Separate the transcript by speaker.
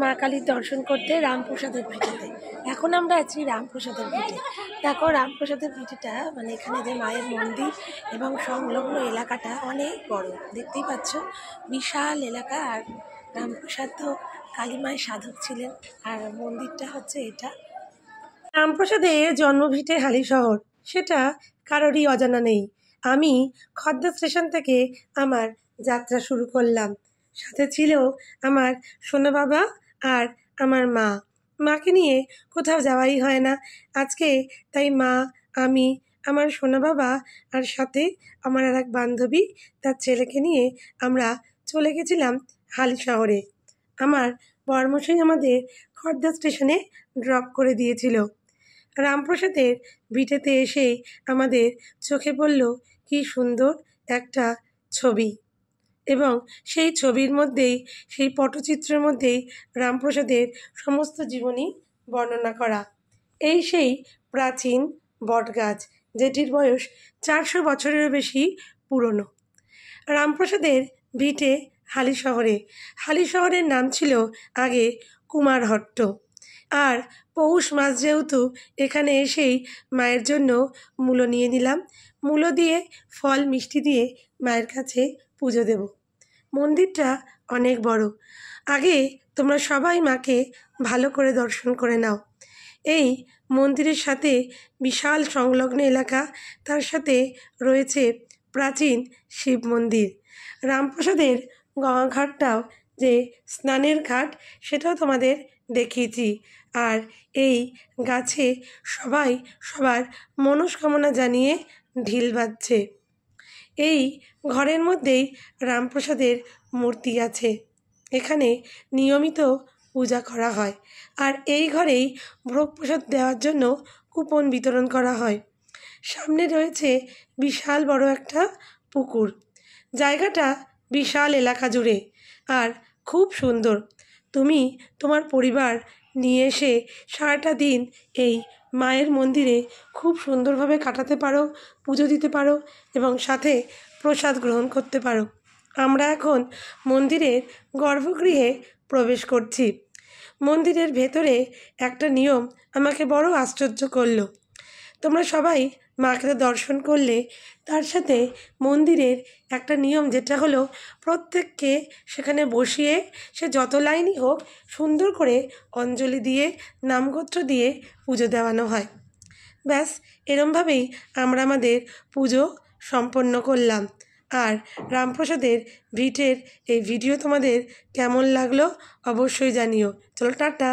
Speaker 1: মা কালীর দর্শন করতে রামপ্রসাদের ভিটেতে। এখন আমরা আছি রামপ্রসাদের ভিটে। দেখো রামপ্রসাদের ভিটেটা মানে এখানে যে মায়ের মন্দির এবং সংলগ্ন এলাকাটা অনেক বড়, দেখতেই পাচ্ছ বিশাল এলাকা। আর রামপ্রসাদ তো কালী মায়ের সাধক ছিলেন, আর মন্দিরটা হচ্ছে এটা। রামপ্রসাদে জন্মভিটে হালিশহর, সেটা কারোরই অজানা নেই। আমি খদ্দা স্টেশন থেকে আমার যাত্রা শুরু করলাম। সাথে ছিল আমার সোনা বাবা আর আমার মা। মাকে নিয়ে কোথাও যাওয়াই হয় না আজকে, তাই মা, আমি, আমার সোনা বাবা আর সাথে আমার আর এক বান্ধবী তার ছেলেকে নিয়ে আমরা চলে গেছিলাম হালিশহরে। আমার বরমশাই আমাদের খড়দা স্টেশনে ড্রপ করে দিয়েছিল। রামপ্রসাদের ভিটেতে এসেই আমাদের চোখে পড়ল কি সুন্দর একটা ছবি, এবং সেই ছবির মধ্যেই, সেই পটচিত্রের মধ্যেই রামপ্রসাদের সমস্ত জীবনী বর্ণনা করা। এই সেই প্রাচীন বটগাছ, যেটির বয়স 400 বছরেরও বেশি পুরনো। রামপ্রসাদের ভিটে হালিশহরে। হালিশহরের নাম ছিল আগে কুমারহট্ট। আর পৌষ মাস যেহেতু, এখানে এসেই মায়ের জন্য মূলো নিয়ে নিলাম। মূলো দিয়ে ফল মিষ্টি দিয়ে মায়ের কাছে পুজো দেব। মন্দিরটা অনেক বড়। আগে তোমরা সবাই মাকে ভালো করে দর্শন করে নাও। এই মন্দিরের সাথে বিশাল সংলগ্ন এলাকা, তার সাথে রয়েছে প্রাচীন শিব মন্দির। রামপ্রসাদের গঙ্গাঘাটটাও যে স্নানের ঘাট, সেটাও তোমাদের দেখিয়েছি। আর এই গাছে সবাই সবার মনস্কামনা জানিয়ে ঢিল বাজছে। এই ঘরের মধ্যেই রামপ্রসাদের মূর্তি আছে। এখানে নিয়মিত পূজা করা হয়। আর এই ঘরেই ভোগ প্রসাদ দেওয়ার জন্য কুপন বিতরণ করা হয়। সামনে রয়েছে বিশাল বড় একটা পুকুর। জায়গাটা বিশাল এলাকা জুড়ে আর খুব সুন্দর। তুমি তোমার পরিবার নিয়ে এসে সারাটা দিন এই মায়ের মন্দিরে খুব সুন্দরভাবে কাটাতে পারো, পুজো দিতে পারো এবং সাথে প্রসাদ গ্রহণ করতে পারো। আমরা এখন মন্দিরের গর্ভগৃহে প্রবেশ করছি। মন্দিরের ভেতরে একটা নিয়ম আমাকে বড় আশ্চর্য করলো। তোমরা সবাই মাকে দর্শন করলে, তার সাথে মন্দিরের একটা নিয়ম যেটা হলো প্রত্যেককে সেখানে বসিয়ে, সে যত লাইনই হোক, সুন্দর করে অঞ্জলি দিয়ে নামগোত্র দিয়ে পুজো দেওয়ানো হয়। ব্যাস এরমভাবেই আমরা আমাদের পুজো সম্পন্ন করলাম। আর রামপ্রসাদের ভিটের এই ভিডিও তোমাদের কেমন লাগলো অবশ্যই জানিও। চলো টাটা।